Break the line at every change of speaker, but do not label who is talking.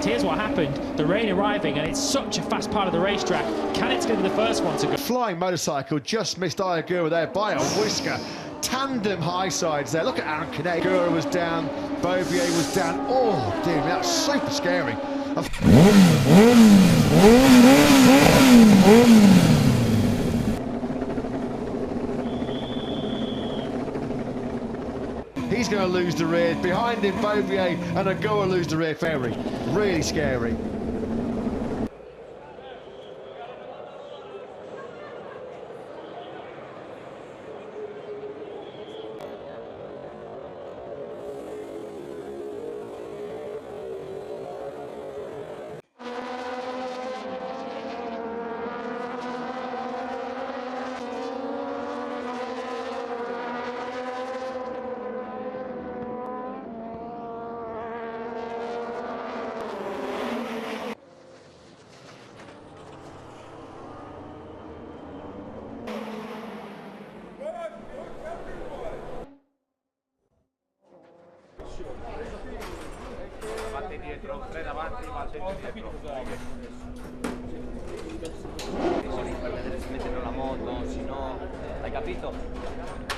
Here's what happened. The rain arriving, and it's such a fast part of the racetrack. Cannett's going to be the first one to go.
Flying motorcycle just missed Iagura there by a whisker. Tandem high sides there. Look at Aaron Canet. Iagura was down, Beaubier was down. Oh, dear, that's super scary. He's going to lose the rear. Behind him, Beaubier and Iagura lose the rear. Very, really scary.
Avanti dietro, tre davanti, avanti dietro. Per vedere se mettono la moto, se no, hai capito?